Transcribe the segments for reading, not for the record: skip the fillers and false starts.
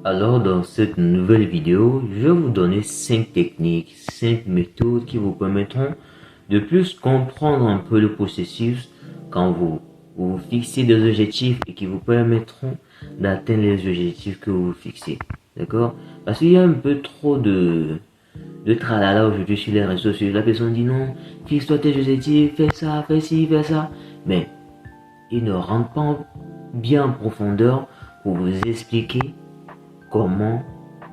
Alors dans cette nouvelle vidéo, je vais vous donner 5 techniques, 5 méthodes qui vous permettront de plus comprendre un peu le processus quand vous fixez des objectifs et qui vous permettront d'atteindre les objectifs que vous fixez. D'accord? Parce qu'il y a un peu trop de tralala aujourd'hui sur les réseaux sociaux. La personne dit non, fixe-toi tes objectifs, fais ça, fais ci, fais ça. Mais il ne rentre pas bien en profondeur pour vous expliquer comment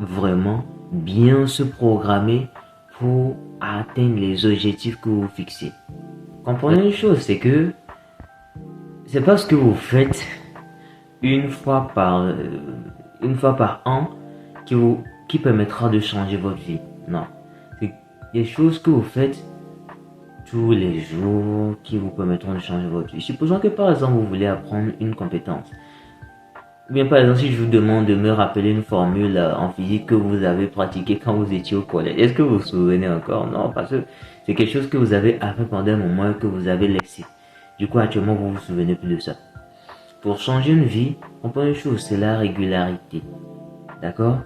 vraiment bien se programmer pour atteindre les objectifs que vous fixez. Comprenez une chose, c'est que c'est pas ce que vous faites une fois par an qui permettra de changer votre vie. Non, c'est des choses que vous faites tous les jours qui vous permettront de changer votre vie. Supposons que par exemple vous voulez apprendre une compétence. Bien, par exemple, si je vous demande de me rappeler une formule en physique que vous avez pratiquée quand vous étiez au collège, est-ce que vous vous souvenez encore? Non, parce que c'est quelque chose que vous avez appris pendant un moment et que vous avez laissé. Du coup, actuellement, vous vous souvenez plus de ça. Pour changer une vie, comprenez une chose, c'est la régularité. D'accord?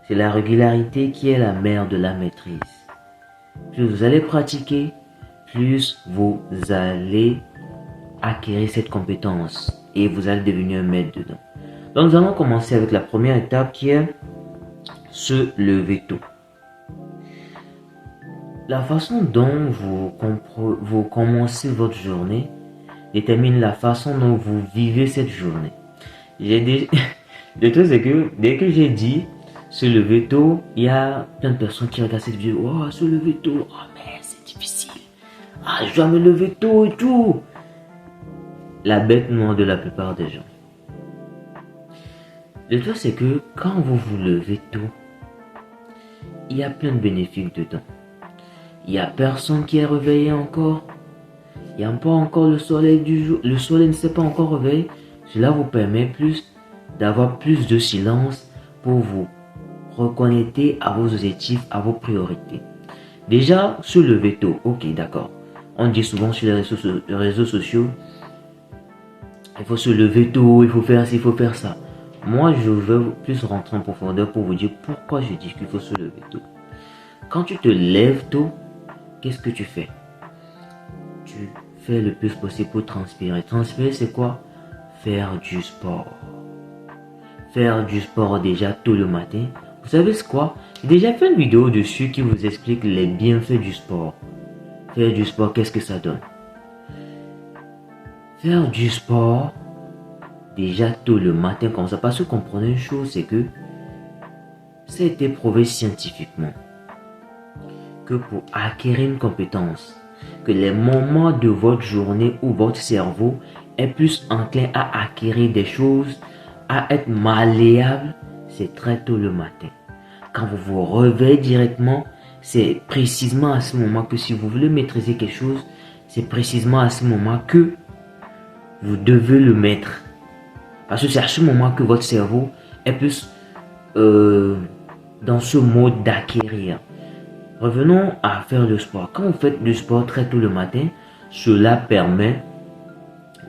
C'est la régularité qui est la mère de la maîtrise. Plus vous allez pratiquer, plus vous allez acquérir cette compétence et vous allez devenir un maître dedans. Donc nous allons commencer avec la première étape qui est se lever tôt. La façon dont vous commencez votre journée détermine la façon dont vous vivez cette journée. Le truc c'est que dès que j'ai dit se lever tôt, il y a plein de personnes qui regardent cette vidéo. Oh, se lever tôt, oh mais c'est difficile. Ah, je dois me lever tôt et tout. La bête noire de la plupart des gens. Le truc c'est que quand vous vous levez tôt, il y a plein de bénéfices dedans. Il y a personne qui est réveillé encore. Il n'y a pas encore le soleil du jour. Le soleil ne s'est pas encore réveillé. Cela vous permet d'avoir plus de silence pour vous reconnecter à vos objectifs, à vos priorités. Déjà, se lever tôt. Ok, d'accord. On dit souvent sur les réseaux sociaux, il faut se lever tôt, il faut faire ci, il faut faire ça. Moi, je veux plus rentrer en profondeur pour vous dire pourquoi je dis qu'il faut se lever tôt. Quand tu te lèves tôt, qu'est-ce que tu fais? Tu fais le plus possible pour transpirer. Transpirer, c'est quoi? Faire du sport. Faire du sport déjà tôt le matin. Vous savez ce quoi? J'ai déjà fait une vidéo dessus qui vous explique les bienfaits du sport. Faire du sport, qu'est-ce que ça donne? Faire du sport déjà tôt le matin comme ça, parce que comprenez une chose, c'est que ça a été prouvé scientifiquement que pour acquérir une compétence, que les moments de votre journée où votre cerveau est plus enclin à acquérir des choses, à être malléable, c'est très tôt le matin. Quand vous vous réveillez directement, c'est précisément à ce moment que si vous voulez maîtriser quelque chose, c'est précisément à ce moment que vous devez le mettre. Parce que c'est à ce moment que votre cerveau est plus dans ce mode d'acquérir. Revenons à faire le sport. Quand vous faites du sport très tôt le matin, cela permet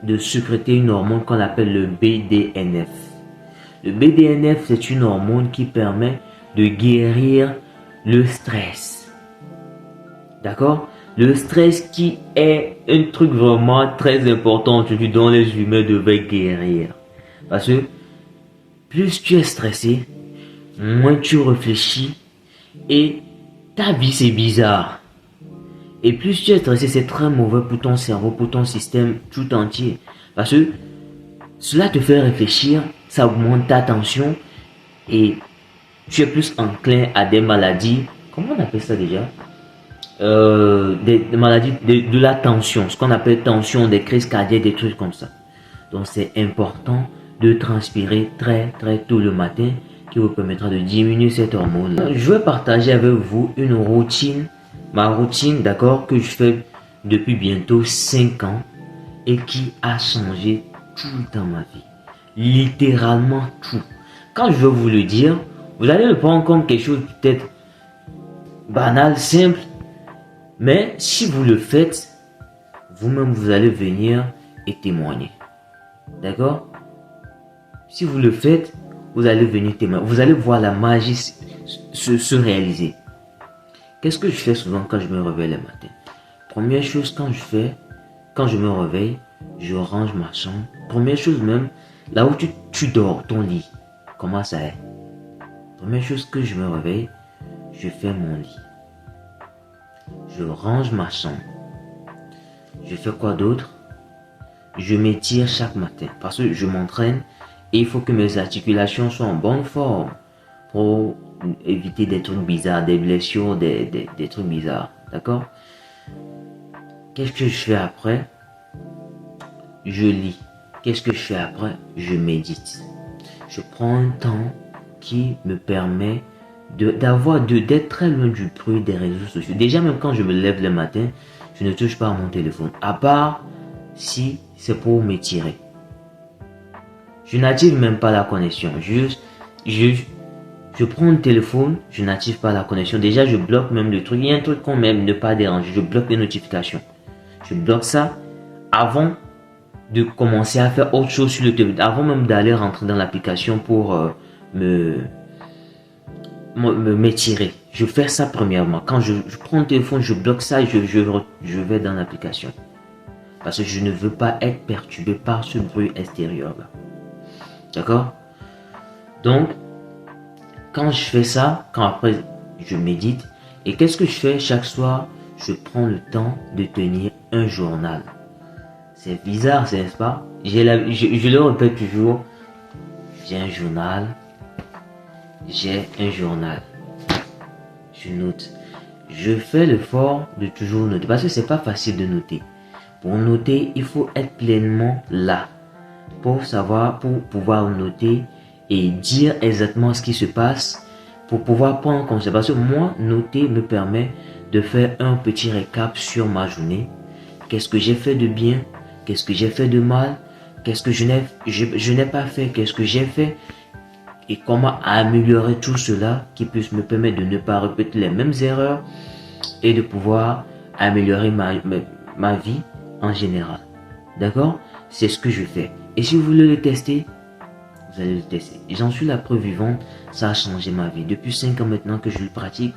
de sécréter une hormone qu'on appelle le BDNF. Le BDNF, c'est une hormone qui permet de guérir le stress. D'accord? Le stress qui est un truc vraiment très important aujourd'hui dont les humains devaient guérir. Parce que plus tu es stressé, moins tu réfléchis et ta vie c'est bizarre. Et plus tu es stressé, c'est très mauvais pour ton cerveau, pour ton système tout entier. Parce que cela te fait réfléchir, ça augmente ta tension et tu es plus enclin à des maladies. Comment on appelle ça déjà? Des maladies de la tension, ce qu'on appelle tension, des crises cardiaques, des trucs comme ça. Donc c'est important de transpirer très tôt le matin qui vous permettra de diminuer cette hormone. Je vais partager avec vous une routine, ma routine, d'accord, que je fais depuis bientôt 5 ans et qui a changé tout dans ma vie. Littéralement tout. Quand je vais vous le dire, vous allez le prendre comme quelque chose peut-être banal, simple, mais si vous le faites, vous-même vous allez venir et témoigner. D'accord? Si vous le faites, vous allez venir témoigner. Vous allez voir la magie se réaliser. Qu'est-ce que je fais souvent quand je me réveille le matin? Première chose quand je me réveille, je range ma chambre. Première chose même, là où tu dors, ton lit, comment ça est? Première chose que je me réveille, je fais mon lit. Je range ma chambre. Je fais quoi d'autre? Je m'étire chaque matin parce que je m'entraîne et il faut que mes articulations soient en bonne forme pour éviter des trucs bizarres, des blessures, des trucs bizarres. D'accord? Qu'est-ce que je fais après? Je lis. Qu'est-ce que je fais après? Je médite. Je prends un temps qui me permet d'être très loin du bruit des réseaux sociaux. Déjà, même quand je me lève le matin, je ne touche pas à mon téléphone. À part si c'est pour m'étirer. Je n'active même pas la connexion. Je prends le téléphone, je n'active pas la connexion. Déjà, je bloque même le truc. Il y a un truc qu'on m'aime ne pas déranger. Je bloque les notifications. Je bloque ça avant de commencer à faire autre chose sur le téléphone. Avant même d'aller rentrer dans l'application pour m'étirer. Je fais ça premièrement. Quand je prends le téléphone, je bloque ça et je vais dans l'application. Parce que je ne veux pas être perturbé par ce bruit extérieur là. D'accord? Donc, quand je fais ça, quand après je médite, et qu'est-ce que je fais chaque soir? Je prends le temps de tenir un journal. C'est bizarre, n'est-ce pas? Je le répète toujours. J'ai un journal. Je note. Je fais l'effort de toujours noter parce que c'est pas facile de noter. Pour noter, il faut être pleinement là pour pouvoir noter et dire exactement ce qui se passe, pour pouvoir prendre en compte. Parce que moi, noter me permet de faire un petit récap sur ma journée. Qu'est-ce que j'ai fait de bien? Qu'est-ce que j'ai fait de mal? Qu'est-ce que je n'ai pas fait? Qu'est-ce que j'ai fait? Et comment améliorer tout cela qui puisse me permettre de ne pas répéter les mêmes erreurs et de pouvoir améliorer ma vie en général. D'accord? C'est ce que je fais. Et si vous voulez le tester, vous allez le tester. J'en suis la preuve vivante. Ça a changé ma vie. Depuis 5 ans maintenant que je le pratique,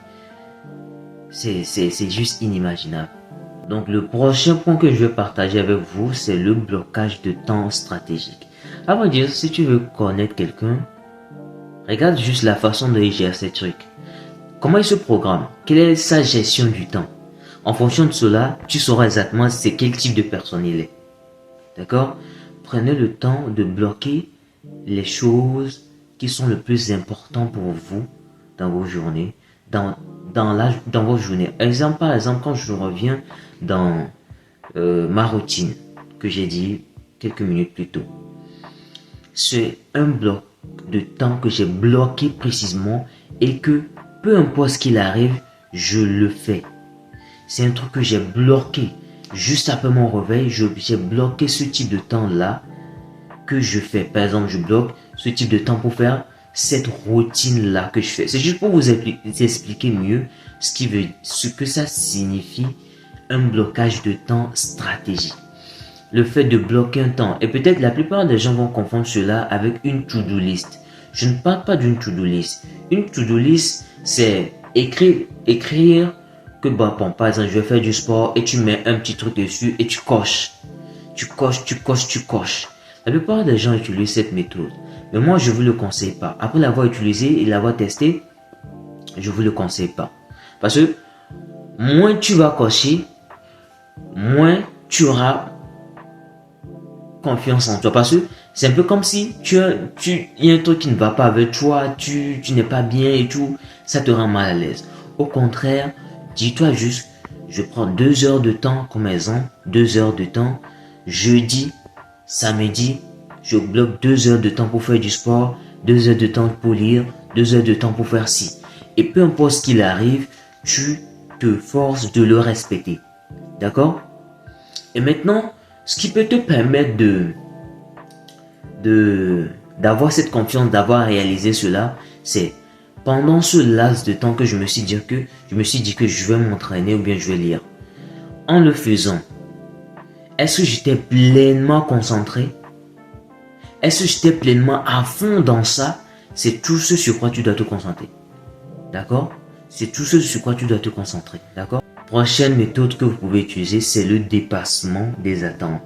c'est juste inimaginable. Donc le prochain point que je vais partager avec vous, c'est le blocage de temps stratégique. À vrai dire, si tu veux connaître quelqu'un, regarde juste la façon de gérer ces trucs. Comment il se programme? Quelle est sa gestion du temps? En fonction de cela, tu sauras exactement c'est quel type de personne il est. D'accord? Prenez le temps de bloquer les choses qui sont le plus importantes pour vous dans vos journées, dans vos journées. Par exemple, quand je reviens dans ma routine que j'ai dit quelques minutes plus tôt, c'est un bloc de temps que j'ai bloqué précisément et que peu importe ce qu'il arrive, je le fais. C'est un truc que j'ai bloqué. Juste après mon réveil, j'ai bloqué ce type de temps-là que je fais. Par exemple, je bloque ce type de temps pour faire cette routine-là que je fais. C'est juste pour vous expliquer mieux ce que ça signifie un blocage de temps stratégique. Le fait de bloquer un temps. Et peut-être la plupart des gens vont confondre cela avec une to-do list. Je ne parle pas d'une to-do list. Une to-do list, c'est écrire que bon, par exemple, je vais faire du sport et tu mets un petit truc dessus et tu coches. Tu coches. La plupart des gens utilisent cette méthode. Mais moi, je ne vous le conseille pas. Après l'avoir utilisé et l'avoir testé, je ne vous le conseille pas. Parce que moins tu vas cocher, moins tu auras confiance en toi. Parce que c'est un peu comme si il y a un truc qui ne va pas avec toi, tu n'es pas bien et tout, ça te rend mal à l'aise. Au contraire, dis-toi juste, je prends 2 heures de temps comme exemple, 2 heures de temps, jeudi, samedi, je bloque 2 heures de temps pour faire du sport, 2 heures de temps pour lire, 2 heures de temps pour faire ci. Et peu importe ce qu'il arrive, tu te forces de le respecter. D'accord? Et maintenant, ce qui peut te permettre d'avoir cette confiance, d'avoir réalisé cela, c'est pendant ce laps de temps que je me suis dit que je vais m'entraîner ou bien je vais lire. En le faisant, est-ce que j'étais pleinement concentré? Est-ce que j'étais pleinement à fond dans ça? C'est tout ce sur quoi tu dois te concentrer. D'accord? C'est tout ce sur quoi tu dois te concentrer. D'accord? Prochaine méthode que vous pouvez utiliser, c'est le dépassement des attentes.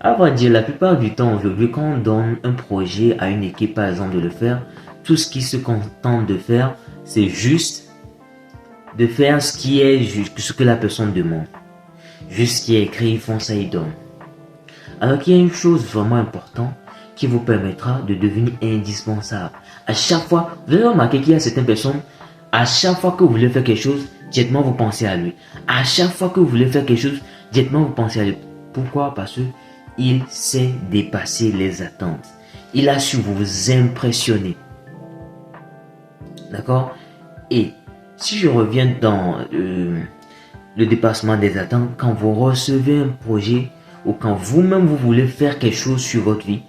À vrai dire, la plupart du temps aujourd'hui, quand on donne un projet à une équipe, par exemple, de le faire, tout ce qu'ils se contentent de faire, c'est juste de faire ce qui est juste, ce que la personne demande. Juste ce qui est écrit, ils font ça, ils donnent. Alors qu'il y a une chose vraiment importante qui vous permettra de devenir indispensable. À chaque fois, vous avez remarqué qu'il y a certaines personnes, à chaque fois que vous voulez faire quelque chose, directement vous pensez à lui. À chaque fois que vous voulez faire quelque chose, directement vous pensez à lui. Pourquoi? Parce que il sait dépasser les attentes. Il a su vous impressionner. D'accord? Et si je reviens dans le dépassement des attentes, quand vous recevez un projet ou quand vous-même vous voulez faire quelque chose sur votre vie,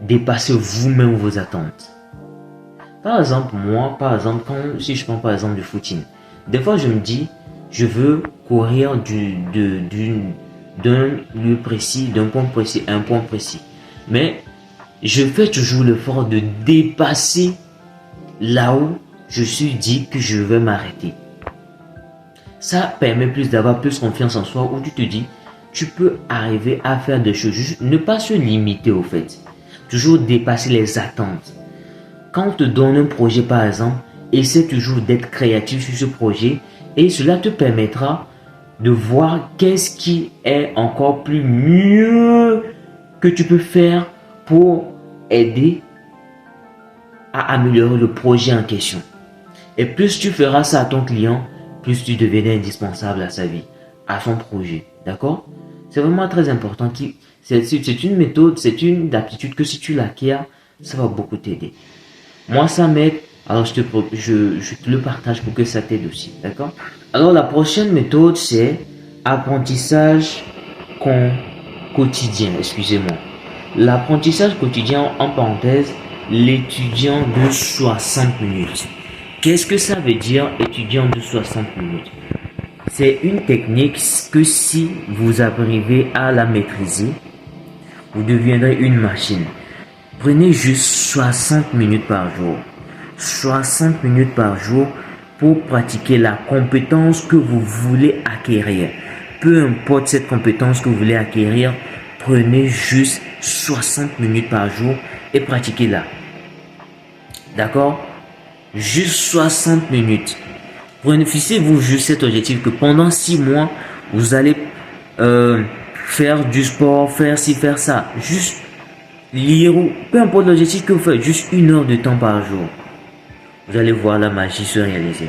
dépassez vous-même vos attentes. Par exemple, moi, si je prends par exemple du footing, des fois je me dis, je veux courir d'un lieu précis, d'un point précis à un point précis. Mais je fais toujours l'effort de dépasser là où je suis dit que je vais m'arrêter. Ça permet plus d'avoir plus confiance en soi, où tu te dis, tu peux arriver à faire des choses, juste ne pas se limiter au fait. Toujours dépasser les attentes. Quand on te donne un projet par exemple, essaie toujours d'être créatif sur ce projet et cela te permettra de voir qu'est-ce qui est encore plus mieux que tu peux faire pour aider à améliorer le projet en question. Et plus tu feras ça à ton client, plus tu deviendras indispensable à sa vie, à son projet. D'accord? C'est vraiment très important. C'est une méthode, c'est une aptitude que si tu l'acquiers, ça va beaucoup t'aider. Moi, ça m'aide. Alors, je te le partage pour que ça t'aide aussi. D'accord? Alors, la prochaine méthode, c'est apprentissage quotidien. Excusez-moi. L'apprentissage quotidien, en parenthèse, l'étudiant de 60 minutes. Qu'est-ce que ça veut dire, étudiant de 60 minutes? C'est une technique que si vous arrivez à la maîtriser, vous deviendrez une machine. Prenez juste 60 minutes par jour. 60 minutes par jour pour pratiquer la compétence que vous voulez acquérir. Peu importe cette compétence que vous voulez acquérir, prenez juste 60 minutes par jour et pratiquez-la. D'accord? Juste 60 minutes. Fixez-vous juste cet objectif que pendant 6 mois, vous allez faire du sport, faire ci, faire ça. Juste lire ou peu importe l'objectif que vous faites, juste 1 heure de temps par jour. Vous allez voir la magie se réaliser.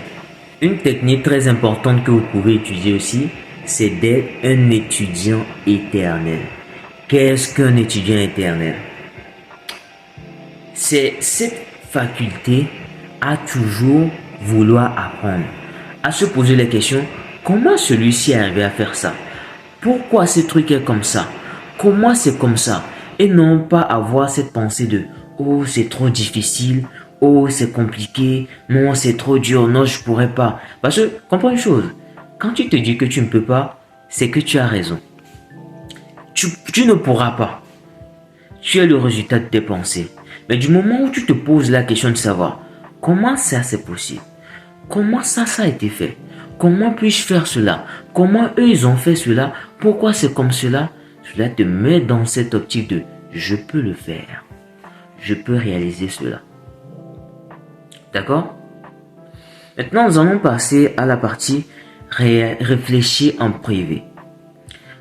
Une technique très importante que vous pouvez utiliser aussi, c'est d'être un étudiant éternel. Qu'est-ce qu'un étudiant éternel? C'est cette faculté à toujours vouloir apprendre, à se poser la question, comment celui-ci est arrivé à faire ça? Pourquoi ce truc est comme ça? Comment c'est comme ça? Et non pas avoir cette pensée de, oh c'est trop difficile, oh c'est compliqué, non c'est trop dur, non je pourrais pas. Parce que, comprends une chose, quand tu te dis que tu ne peux pas, c'est que tu as raison. Tu ne pourras pas. Tu es le résultat de tes pensées. Mais du moment où tu te poses la question de savoir, comment ça c'est possible? Comment ça a été fait? Comment puis-je faire cela? Comment eux ils ont fait cela? Pourquoi c'est comme cela? Cela te met dans cette optique de je peux le faire. Je peux réaliser cela. D'accord? Maintenant, nous allons passer à la partie réfléchir en privé.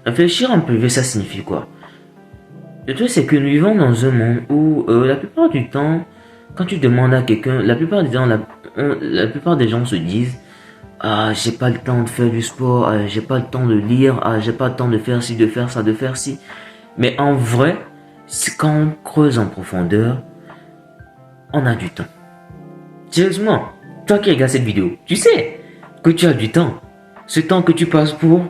Réfléchir en privé, ça signifie quoi? Le truc, c'est que nous vivons dans un monde où la plupart du temps, quand tu demandes à quelqu'un, la plupart des gens se disent ah, j'ai pas le temps de faire du sport, j'ai pas le temps de lire, j'ai pas le temps de faire ci, de faire ça, de faire ci. Mais en vrai, quand on creuse en profondeur, on a du temps. Sérieusement, toi qui regardes cette vidéo, tu sais que tu as du temps. Ce temps que tu passes pour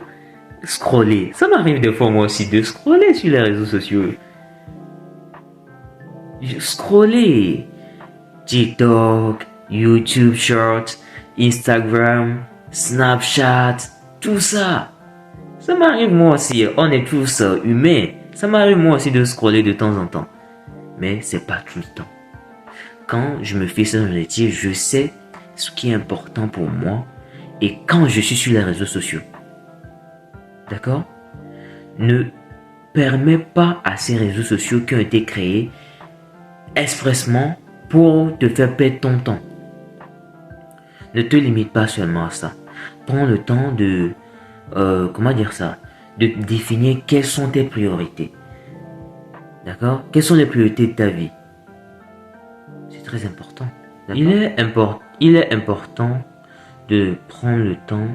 scroller. Ça m'arrive des fois moi aussi de scroller sur les réseaux sociaux. Scroller. TikTok, YouTube Shorts, Instagram, Snapchat, tout ça. Ça m'arrive moi aussi, on est tous humains. Ça m'arrive moi aussi de scroller de temps en temps. Mais c'est pas tout le temps. quand je me fixe un objectif, je sais ce qui est important pour moi et quand je suis sur les réseaux sociaux. D'accord? Ne permets pas à ces réseaux sociaux qui ont été créés expressement pour te faire perdre ton temps. Ne te limite pas seulement à ça. Prends le temps de, de définir quelles sont tes priorités. D'accord? Quelles sont les priorités de ta vie? C'est très important. Il est important de prendre le temps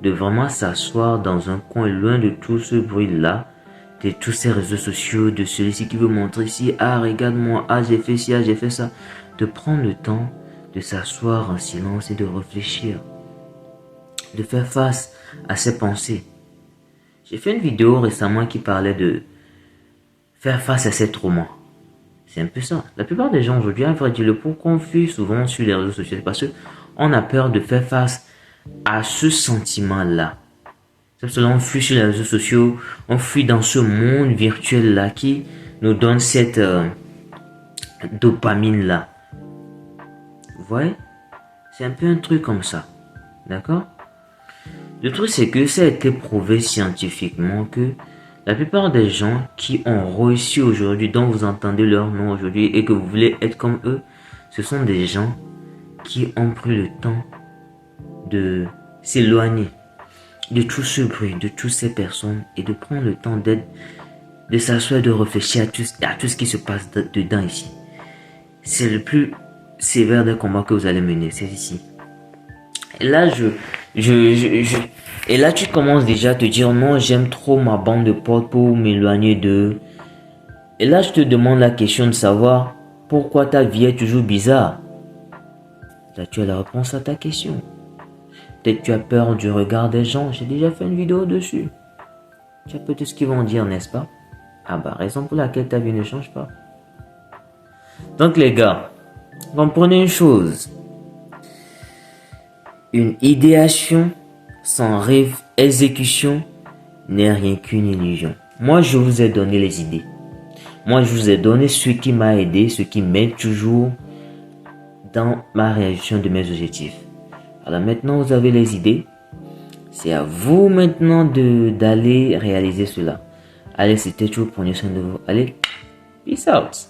de vraiment s'asseoir dans un coin loin de tout ce bruit-là, de tous ces réseaux sociaux, de celui-ci qui veut montrer ici, ah regarde-moi, ah j'ai fait ci, ah j'ai fait ça. De prendre le temps de s'asseoir en silence et de réfléchir, de faire face à ses pensées. J'ai fait une vidéo récemment qui parlait de faire face à ses traumas. C'est un peu ça. La plupart des gens aujourd'hui, à vrai dire, le pourquoi on fuit souvent sur les réseaux sociaux, c'est parce qu'on a peur de faire face à ce sentiment-là. C'est parce qu'on fuit sur les réseaux sociaux, on fuit dans ce monde virtuel-là qui nous donne cette dopamine-là. Vous voyez? C'est un peu un truc comme ça. D'accord? Le truc, c'est que ça a été prouvé scientifiquement que la plupart des gens qui ont réussi aujourd'hui, dont vous entendez leur nom aujourd'hui et que vous voulez être comme eux, ce sont des gens qui ont pris le temps de s'éloigner de tout ce bruit, de toutes ces personnes et de prendre le temps de s'asseoir, de réfléchir à tout ce qui se passe dedans ici. C'est le plus sévère des combats que vous allez mener, c'est ici. Et là, et là, tu commences déjà à te dire, non, j'aime trop ma bande de potes pour m'éloigner d'eux. Et là, je te demande la question de savoir pourquoi ta vie est toujours bizarre. Là, tu as la réponse à ta question. Peut-être tu as peur du regard des gens. J'ai déjà fait une vidéo dessus. Tu as peut-être ce qu'ils vont dire, n'est-ce pas? Ah bah, raison pour laquelle ta vie ne change pas. Donc les gars, comprenez une chose. Une idéation sans exécution n'est rien qu'une illusion. Moi, je vous ai donné les idées. Moi, je vous ai donné ce qui m'a aidé, ce qui m'aide toujours dans ma réalisation de mes objectifs. Alors maintenant, vous avez les idées. C'est à vous maintenant d'aller réaliser cela. Allez, c'était tout. Prenez soin de vous. Allez, peace out.